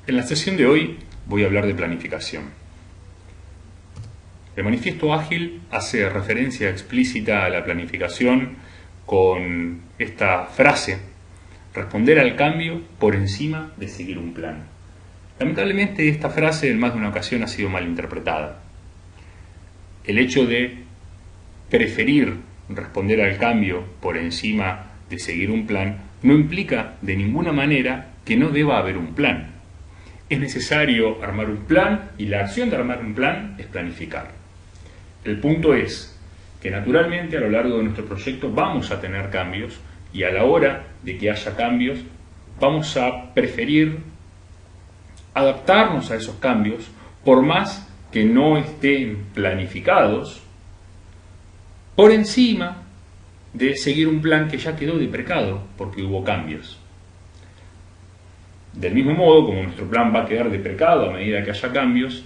En la sesión de hoy voy a hablar de planificación. El manifiesto ágil hace referencia explícita a la planificación con esta frase: responder al cambio por encima de seguir un plan. Lamentablemente esta frase en más de una ocasión ha sido malinterpretada. El hecho de preferir responder al cambio por encima de seguir un plan no implica de ninguna manera que no deba haber un plan. Es necesario armar un plan y la acción de armar un plan es planificar. El punto es que naturalmente a lo largo de nuestro proyecto vamos a tener cambios y a la hora de que haya cambios vamos a preferir adaptarnos a esos cambios por más que no estén planificados por encima de seguir un plan que ya quedó deprecado porque hubo cambios. Del mismo modo, como nuestro plan va a quedar deprecado a medida que haya cambios,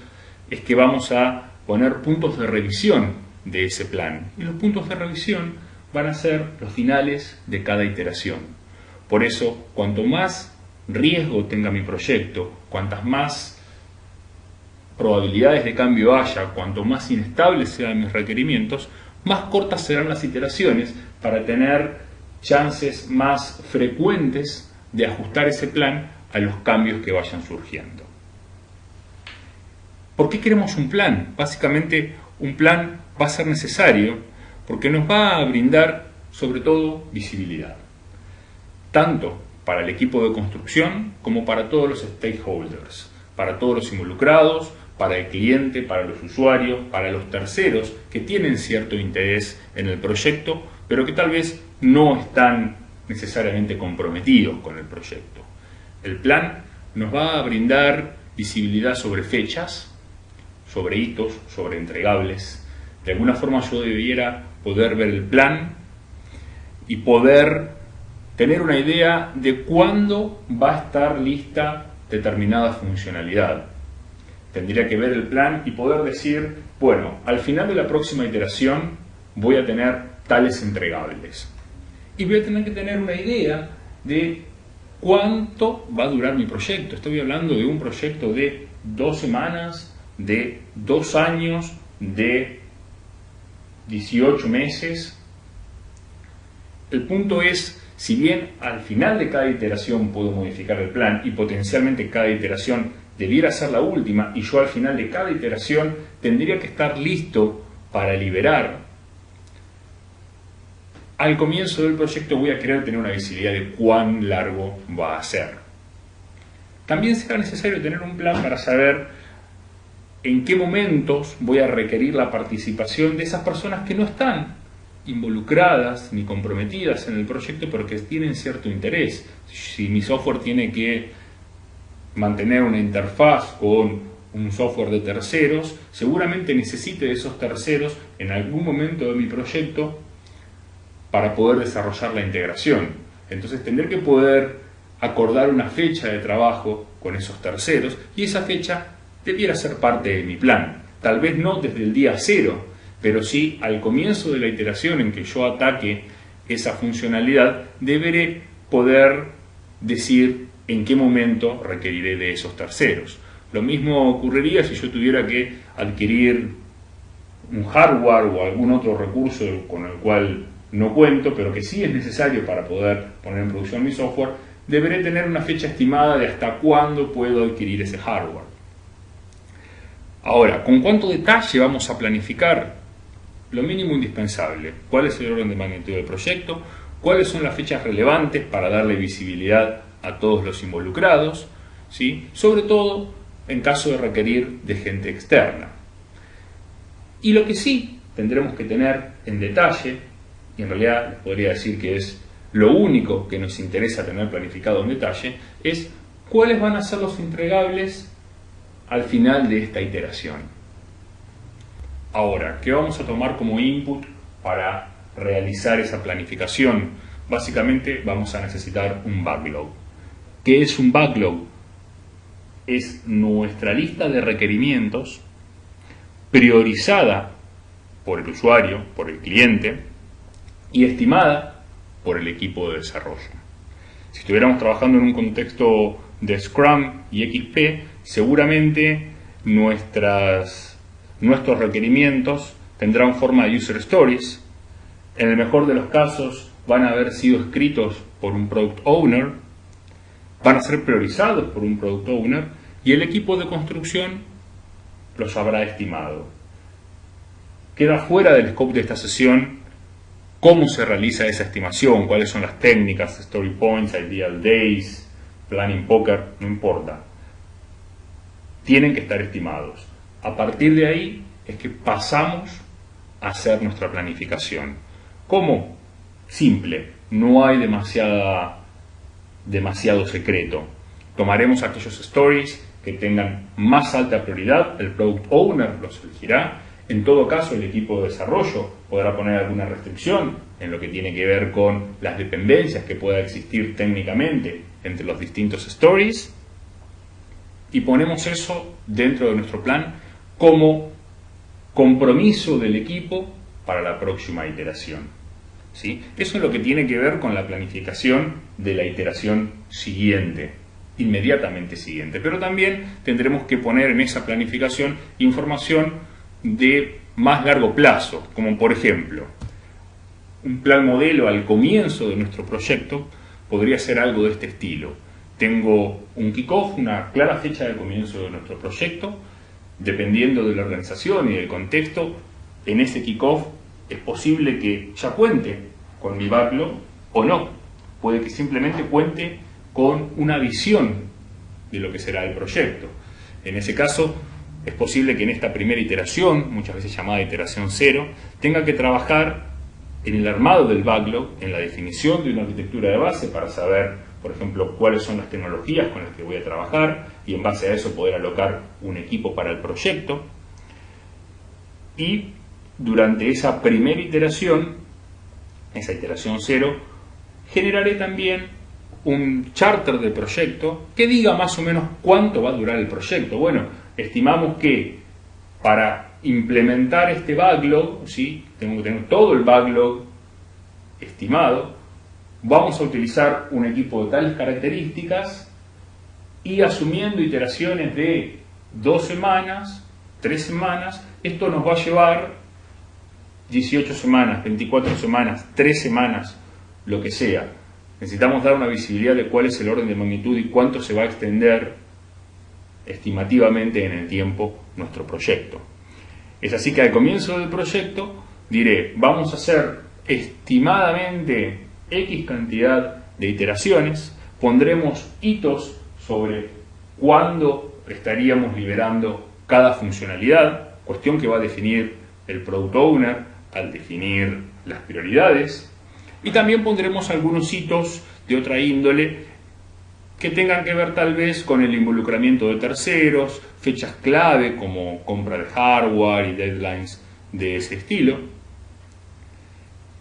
es que vamos a poner puntos de revisión de ese plan. Y los puntos de revisión van a ser los finales de cada iteración. Por eso, cuanto más riesgo tenga mi proyecto, cuantas más probabilidades de cambio haya, cuanto más inestables sean mis requerimientos, más cortas serán las iteraciones para tener chances más frecuentes de ajustar ese plan a los cambios que vayan surgiendo. ¿Por qué queremos un plan? Básicamente, un plan va a ser necesario porque nos va a brindar, sobre todo, visibilidad. Tanto para el equipo de construcción como para todos los stakeholders, para todos los involucrados, para el cliente, para los usuarios, para los terceros que tienen cierto interés en el proyecto, pero que tal vez no están necesariamente comprometidos con el proyecto. El plan nos va a brindar visibilidad sobre fechas, sobre hitos, sobre entregables. De alguna forma yo debiera poder ver el plan y poder tener una idea de cuándo va a estar lista determinada funcionalidad. Tendría que ver el plan y poder decir, bueno, al final de la próxima iteración voy a tener tales entregables. Y voy a tener que tener una idea de cuánto va a durar mi proyecto. Estoy hablando de un proyecto de 2 semanas, de 2 años, de 18 meses. El punto es, si bien al final de cada iteración puedo modificar el plan y potencialmente cada iteración debiera ser la última y yo al final de cada iteración tendría que estar listo para liberar, al comienzo del proyecto voy a querer tener una visibilidad de cuán largo va a ser. También será necesario tener un plan para saber en qué momentos voy a requerir la participación de esas personas que no están involucradas ni comprometidas en el proyecto pero que tienen cierto interés. Si mi software tiene que mantener una interfaz con un software de terceros, seguramente necesite de esos terceros en algún momento de mi proyecto para poder desarrollar la integración. Entonces tendré que poder acordar una fecha de trabajo con esos terceros y esa fecha debiera ser parte de mi plan. Tal vez no desde el día 0, pero sí al comienzo de la iteración en que yo ataque esa funcionalidad, deberé poder decir en qué momento requeriré de esos terceros. Lo mismo ocurriría si yo tuviera que adquirir un hardware o algún otro recurso con el cual no cuento, pero que sí es necesario para poder poner en producción mi software. Deberé tener una fecha estimada de hasta cuándo puedo adquirir ese hardware. Ahora, ¿con cuánto detalle vamos a planificar? Lo mínimo indispensable. ¿Cuál es el orden de magnitud del proyecto? ¿Cuáles son las fechas relevantes para darle visibilidad a todos los involucrados? ¿Sí? Sobre todo en caso de requerir de gente externa. Y lo que sí tendremos que tener en detalle, y en realidad les podría decir que es lo único que nos interesa tener planificado en detalle, es cuáles van a ser los entregables al final de esta iteración. Ahora, ¿qué vamos a tomar como input para realizar esa planificación? Básicamente vamos a necesitar un backlog. ¿Qué es un backlog? Es nuestra lista de requerimientos priorizada por el usuario, por el cliente, y estimada por el equipo de desarrollo. Si estuviéramos trabajando en un contexto de Scrum y XP, seguramente nuestros requerimientos tendrán forma de user stories. En el mejor de los casos van a haber sido escritos por un product owner, van a ser priorizados por un product owner y el equipo de construcción los habrá estimado. Queda fuera del scope de esta sesión cómo se realiza esa estimación, cuáles son las técnicas, story points, ideal days, planning poker, no importa. Tienen que estar estimados. A partir de ahí es que pasamos a hacer nuestra planificación. ¿Cómo? Simple, no hay demasiado secreto. Tomaremos aquellos stories que tengan más alta prioridad, el product owner los elegirá. En todo caso, el equipo de desarrollo podrá poner alguna restricción en lo que tiene que ver con las dependencias que pueda existir técnicamente entre los distintos stories, y ponemos eso dentro de nuestro plan como compromiso del equipo para la próxima iteración. ¿Sí? Eso es lo que tiene que ver con la planificación de la iteración siguiente, inmediatamente siguiente. Pero también tendremos que poner en esa planificación información de más largo plazo, como por ejemplo, un plan modelo al comienzo de nuestro proyecto podría ser algo de este estilo. Tengo un kickoff, una clara fecha de comienzo de nuestro proyecto. Dependiendo de la organización y del contexto, en ese kickoff es posible que ya cuente con mi backlog o no. Puede que simplemente cuente con una visión de lo que será el proyecto. En ese caso, es posible que en esta primera iteración, muchas veces llamada iteración 0, tenga que trabajar en el armado del backlog, en la definición de una arquitectura de base para saber, por ejemplo, cuáles son las tecnologías con las que voy a trabajar y en base a eso poder alocar un equipo para el proyecto. Y durante esa primera iteración, esa iteración 0, generaré también un charter de proyecto que diga más o menos cuánto va a durar el proyecto. Bueno, estimamos que para implementar este backlog, ¿sí? Tengo que tener todo el backlog estimado. Vamos a utilizar un equipo de tales características y asumiendo iteraciones de 2 semanas, 3 semanas, esto nos va a llevar 18 semanas, 24 semanas, 3 semanas, lo que sea. Necesitamos dar una visibilidad de cuál es el orden de magnitud y cuánto se va a extender estimativamente en el tiempo nuestro proyecto. Es así que al comienzo del proyecto diré, vamos a hacer estimadamente X cantidad de iteraciones, pondremos hitos sobre cuándo estaríamos liberando cada funcionalidad, cuestión que va a definir el Product Owner al definir las prioridades, y también pondremos algunos hitos de otra índole que tengan que ver tal vez con el involucramiento de terceros, fechas clave como compra de hardware y deadlines de ese estilo.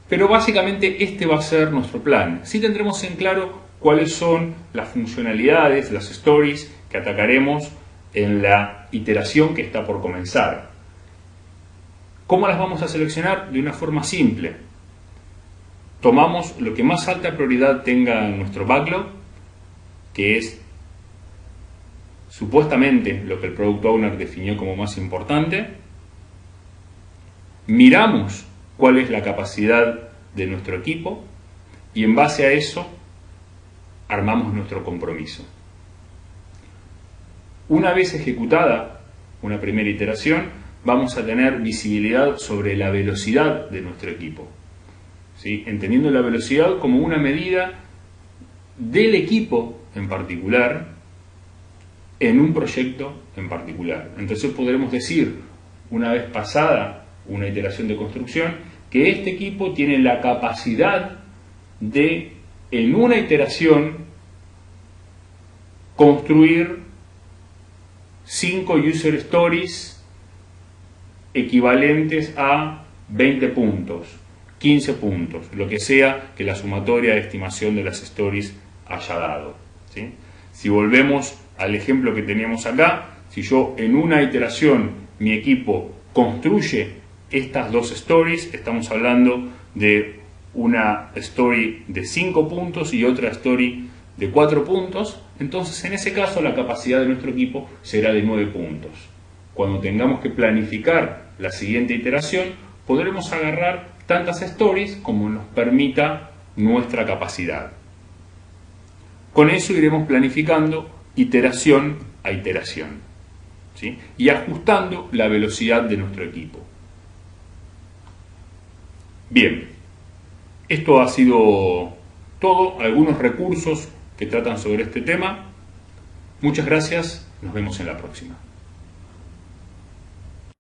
Pero básicamente este va a ser nuestro plan. Sí tendremos en claro cuáles son las funcionalidades, las stories que atacaremos en la iteración que está por comenzar. ¿Cómo las vamos a seleccionar? De una forma simple. Tomamos lo que más alta prioridad tenga en nuestro backlog, que es supuestamente lo que el Product Owner definió como más importante. Miramos cuál es la capacidad de nuestro equipo y en base a eso armamos nuestro compromiso. Una vez ejecutada una primera iteración, vamos a tener visibilidad sobre la velocidad de nuestro equipo, ¿sí? Entendiendo la velocidad como una medida del equipo en particular en un proyecto en particular. Entonces podremos decir, una vez pasada una iteración de construcción, que este equipo tiene la capacidad de, en una iteración, construir 5 user stories equivalentes a 20 puntos, 15 puntos, lo que sea que la sumatoria de estimación de las stories haya dado, ¿sí? Si volvemos al ejemplo que teníamos acá, si yo en una iteración mi equipo construye estas 2 stories, estamos hablando de una story de 5 puntos y otra story de 4 puntos, entonces en ese caso la capacidad de nuestro equipo será de 9 puntos. Cuando tengamos que planificar la siguiente iteración, podremos agarrar tantas stories como nos permita nuestra capacidad. Con eso iremos planificando iteración a iteración, ¿sí? Y ajustando la velocidad de nuestro equipo. Bien, esto ha sido todo, algunos recursos que tratan sobre este tema. Muchas gracias, nos vemos en la próxima.